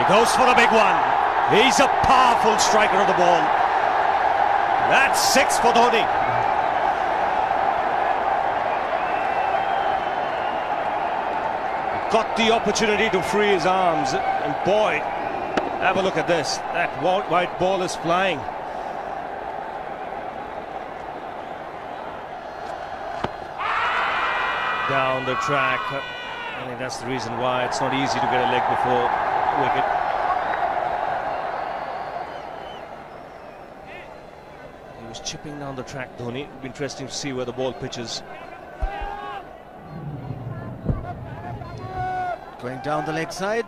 He goes for the big one. He's a powerful striker of the ball. That's 6 for Dhoni. Got the opportunity to free his arms, and boy, have a look at this. That white ball is flying. Down the track. I think that's the reason why it's not easy to get a leg before wicket. He was chipping down the track, Dhoni. It'll be interesting to see where the ball pitches. Going down the leg side.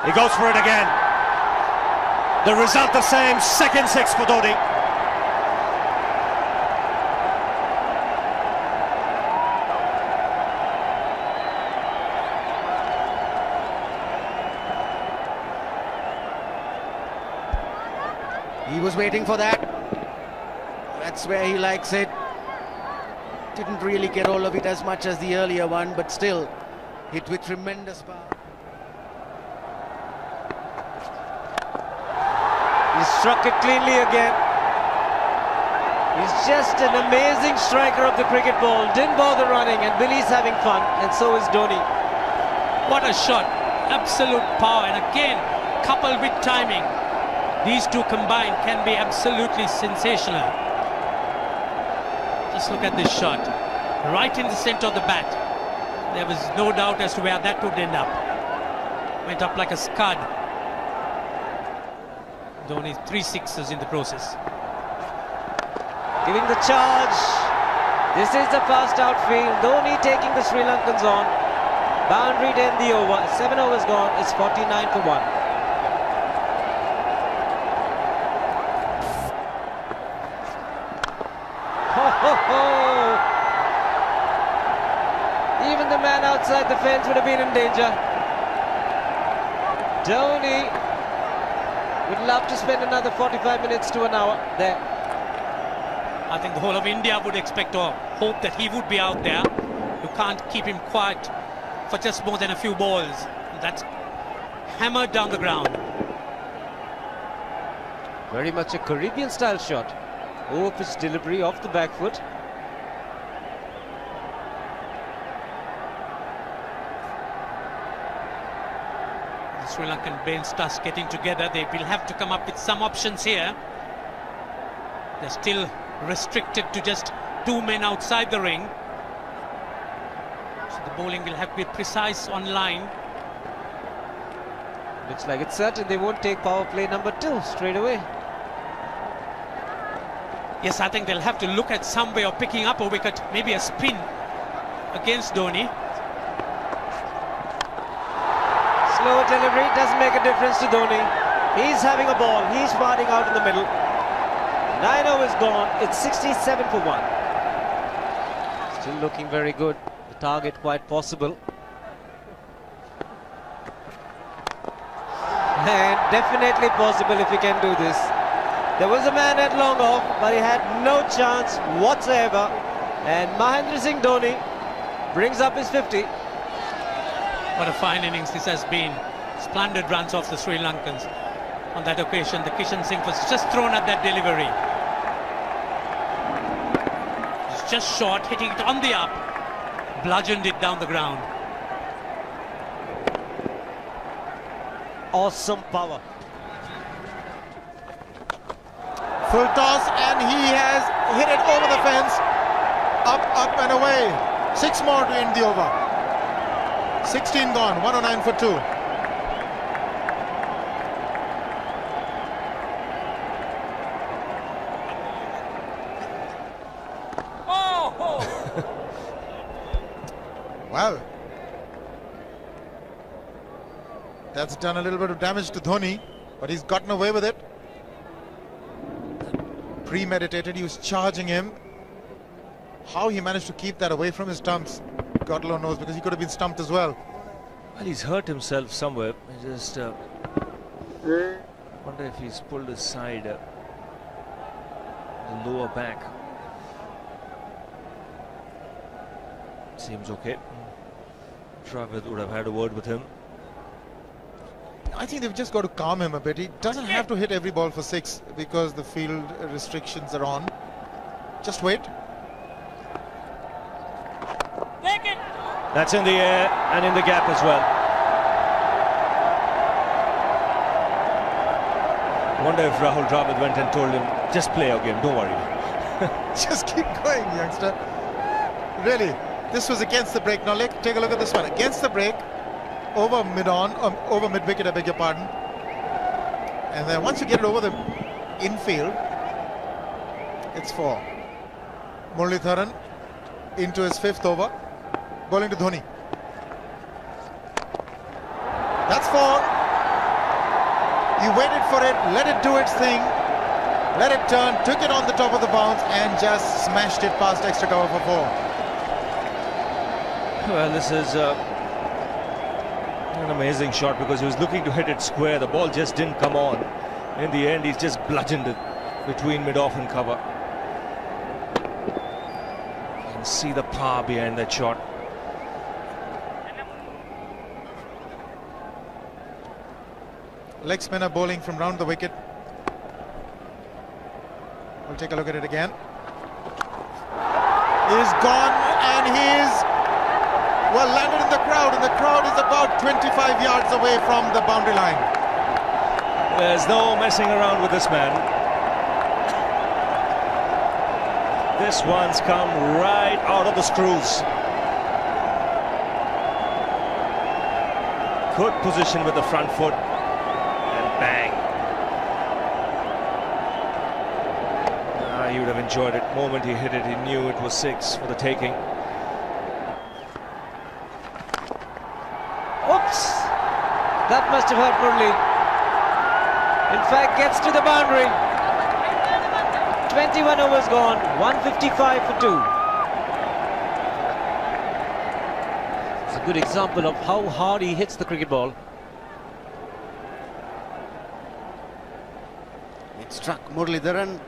He goes for it again. The result the same, second 6 for Dhoni. He was waiting for that. That's where he likes it. Didn't really get all of it as much as the earlier one, but still hit with tremendous power. He struck it cleanly again. He's just an amazing striker of the cricket ball. Didn't bother running, and Billy's having fun, and so is Dhoni. What a shot. Absolute power, and again, coupled with timing. These two combined can be absolutely sensational. Just look at this shot. Right in the center of the bat. There was no doubt as to where that would end up. Went up like a scud. Dhoni 3 sixes in the process. Giving the charge. This is the fast outfield. Dhoni taking the Sri Lankans on. Boundary to end the over. 7 overs gone. It's 49 for 1. Even the man outside the fence would have been in danger. Dhoni would love to spend another 45 minutes to an hour there. I think the whole of India would expect or hope that he would be out there. You can't keep him quiet for just more than a few balls. That's hammered down the ground. Very much a Caribbean style shot. Over pitch delivery off the back foot. The Sri Lankan bench starts getting together. They will have to come up with some options here. They're still restricted to just 2 men outside the ring. So the bowling will have to be precise on line. Looks like it's certain they won't take power play number 2 straight away. Yes, I think they'll have to look at some way of picking up a wicket, maybe a spin against Dhoni. Slow delivery doesn't make a difference to Dhoni. He's having a ball. He's batting out in the middle. 9 overs gone. It's 67 for 1. Still looking very good. The target quite possible. And definitely possible if he can do this. There was a man at long off, but he had no chance whatsoever. And Mahendra Singh Dhoni brings up his 50. What a fine innings this has been. Splendid runs off the Sri Lankans. On that occasion, the Kishan Singh was just thrown at that delivery. It's just short, hitting it on the up. Bludgeoned it down the ground. Awesome power. Full toss, and he has hit it over the fence. Up and away. 6 more to end the over. 16 gone, 109 for 2. Oh! Well, that's done a little bit of damage to Dhoni, but he's gotten away with it. Premeditated, he was charging him. How he managed to keep that away from his stumps, God alone knows, because he could have been stumped as well. Well, he's hurt himself somewhere. I just wonder if he's pulled his side, the lower back. Seems okay. Travis would have had a word with him. I think they've just got to calm him a bit. He doesn't have to hit every ball for 6 because the field restrictions are on. Just wait. That's in the air and in the gap as well. I wonder if Rahul Dravid went and told him, just play your game, don't worry. Just keep going, youngster. Really, this was against the break. Now take a look at this one. Against the break, over mid-wicket, I beg your pardon. And then once you get it over the infield, it's 4. Muralitharan into his 5th over, bowling to Dhoni. That's 4. He waited for it, let it do its thing, let it turn, took it on the top of the bounce and just smashed it past extra cover for 4. Well, this is an amazing shot because he was looking to hit it square. The ball just didn't come on. In the end, he's just bludgeoned it between mid-off and cover. You can see the power behind that shot. Leg spinner bowling from round the wicket. We'll take a look at it again. He's gone and he's landed in the crowd, and the crowd is about 25 yards away from the boundary line. There's no messing around with this man. This one's come right out of the screws. Good position with the front foot. Bang. He would have enjoyed it. The moment he hit it, he knew it was 6 for the taking. Oops! That must have hurt Murli. In fact, gets to the boundary. 21 overs gone, 155 for 2. It's a good example of how hard he hits the cricket ball. It struck Muralitharan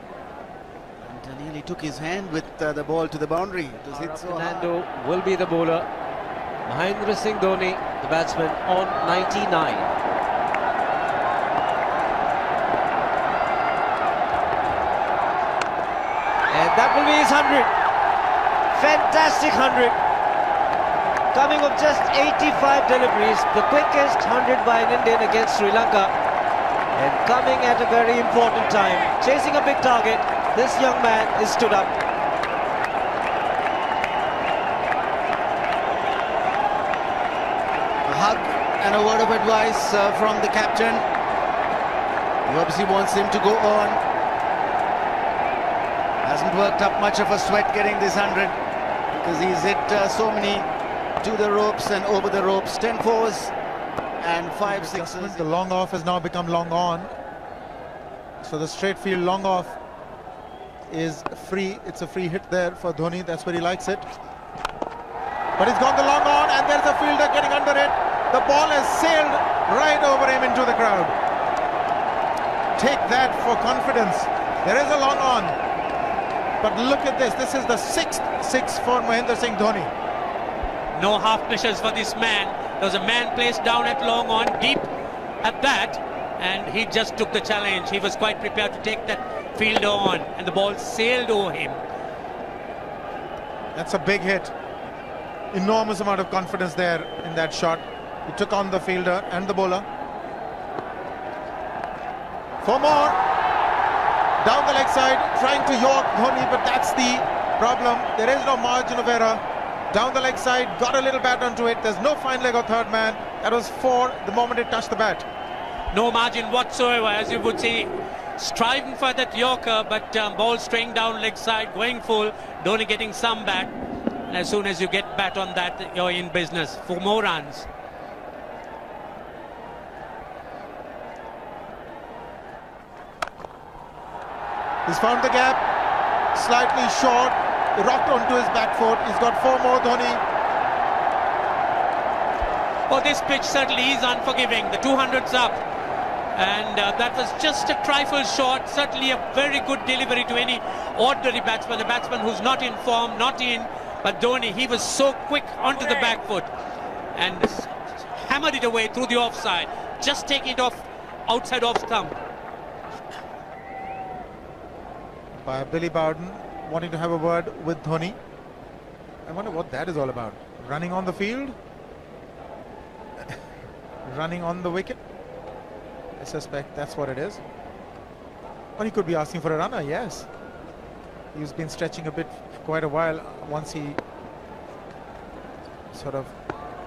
and nearly took his hand with the ball to the boundary. It was hit so hard. Fernando will be the bowler. Mahendra Singh Dhoni, the batsman, on 99. And that will be his 100. Fantastic 100. Coming of just 85 deliveries, the quickest 100 by an Indian against Sri Lanka. And coming at a very important time, chasing a big target, this young man is stood up. A hug and a word of advice from the captain. He obviously wants him to go on. Hasn't worked up much of a sweat getting this 100 because he's hit so many to the ropes and over the ropes. 10 fours and 5 sixes. The long off has now become long on. So the straight field long off is free. It's a free hit there for Dhoni. That's where he likes it. But he's gone the long on and there's a fielder getting under it. The ball has sailed right over him into the crowd. Take that for confidence. There is a long on. But look at this. This is the 6th 6 for Mahendra Singh Dhoni. No half measures for this man. There was a man placed down at long on, deep at that, and he just took the challenge. He was quite prepared to take that fielder on, and the ball sailed over him. That's a big hit. Enormous amount of confidence there in that shot. He took on the fielder and the bowler. 4 more. Down the leg side, trying to york Dhoni, but that's the problem. There is no margin of error. Down the leg side, got a little bat onto it. There's no fine leg or third man. That was 4 the moment it touched the bat. No margin whatsoever, as you would say. Striving for that yorker, but ball straying down leg side, going full. Dhoni getting some bat. And as soon as you get bat on that, you're in business. 4 more runs. He's found the gap, slightly short, rocked onto his back foot. He's got 4 more, Dhoni. Oh, this pitch certainly is unforgiving. The 200's up. And that was just a trifle short. Certainly a very good delivery to any ordinary batsman. A batsman who's not in form, not in But Dhoni, he was so quick onto the back foot and hammered it away through the offside. Just taking it off outside off stump. By Billy Bowden wanting to have a word with Dhoni. I wonder what that is all about. Running on the field? Running on the wicket? I suspect that's what it is. Or he could be asking for a runner, yes. He's been stretching a bit for quite a while once he sort of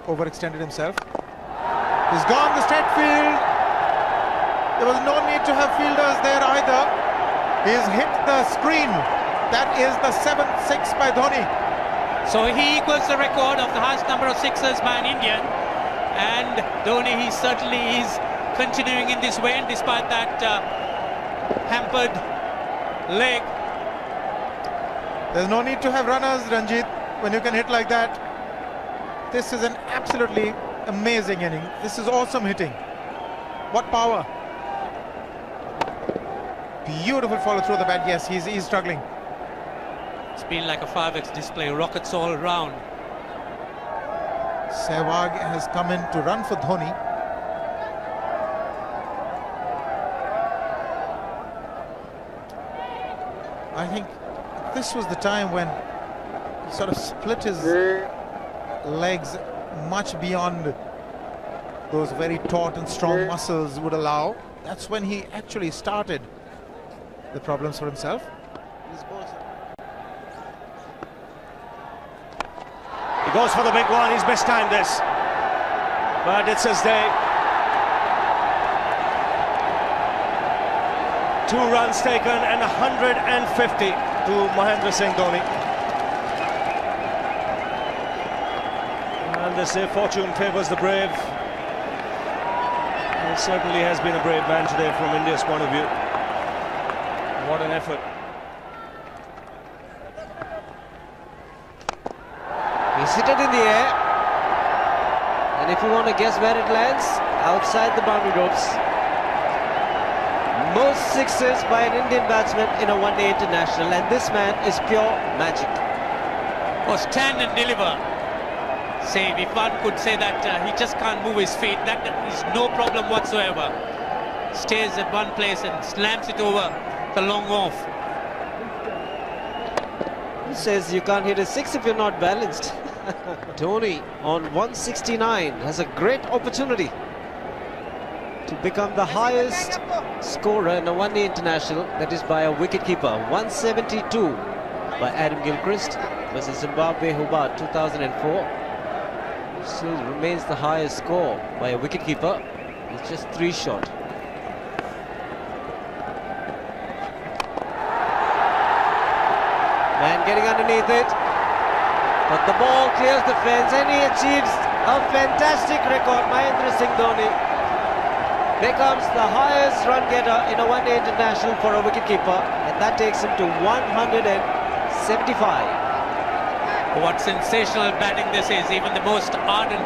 overextended himself. He's gone the straight field. There was no need to have fielders there either. He's hit the screen. That is the 7th six by Dhoni. So he equals the record of the highest number of sixes by an Indian. And Dhoni, he certainly is continuing in this way, and despite that hampered leg. There's no need to have runners, Ranjit, when you can hit like that. This is an absolutely amazing inning. This is awesome hitting. What power. Beautiful follow through the bat. Yes, he's struggling. It's been like a 5x display, rockets all around. Sehwag has come in to run for Dhoni. I think this was the time when he sort of split his legs much beyond those very taut and strong muscles would allow. That's when he actually started the problems for himself. He goes for the big one. He's mistimed this, but it's his day. 2 runs taken and 150 to Mahendra Singh Dhoni. And they say fortune favours the brave. He certainly has been a brave man today from India's point of view. What an effort. He's hit it in the air. And if you want to guess where it lands, outside the boundary ropes. Most sixes by an Indian batsman in a one-day international, and this man is pure magic. Or stand and deliver. Say, if one could say that he just can't move his feet, that is no problem whatsoever. Stays at one place and slams it over the long off. He says you can't hit a six if you're not balanced. Dhoni on 169 has a great opportunity to become the highest scorer in a one-day international, that is by a wicketkeeper. 172 by Adam Gilchrist versus Zimbabwe Hobart 2004. Still remains the highest score by a wicketkeeper. It's just 3 short. Man getting underneath it, but the ball clears the fence and he achieves a fantastic record. Mahendra Singh Dhoni becomes the highest run getter in a one-day international for a wicketkeeper, and that takes him to 175. What sensational batting this is. Even the most ardent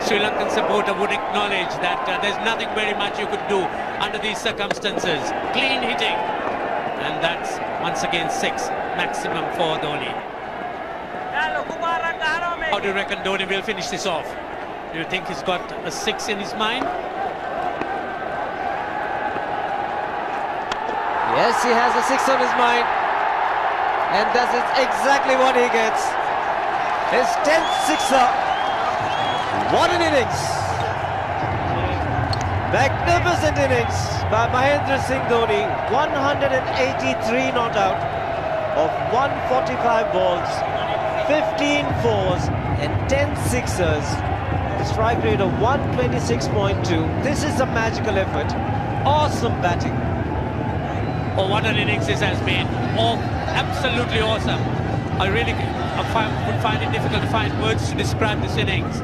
Sri Lankan supporter would acknowledge that there's nothing very much you could do under these circumstances. Clean hitting, and that's once again 6 maximum for Dhoni. How do you reckon Dhoni will finish this off? Do you think he's got a 6 in his mind? Yes, he has a 6 on his mind, and that is exactly what he gets. His 10th sixer. What an innings! Magnificent innings by Mahendra Singh Dhoni. 183 not out of 145 balls, 15 fours and 10 sixers. Strike rate of 126.2. This is a magical effort. Awesome batting. Oh, what an innings this has been. Oh, absolutely awesome. I really would find it difficult to find words to describe this innings.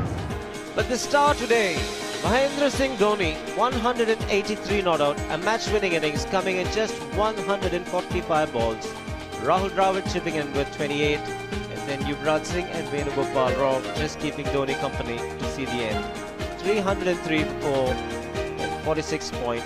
But the star today, Mahendra Singh Dhoni, 183 not out, a match-winning innings coming in just 145 balls. Rahul Dravid chipping in with 28, and then Yuvraj Singh and Venugopal Rao just keeping Dhoni company to see the end. 303 for 46 point.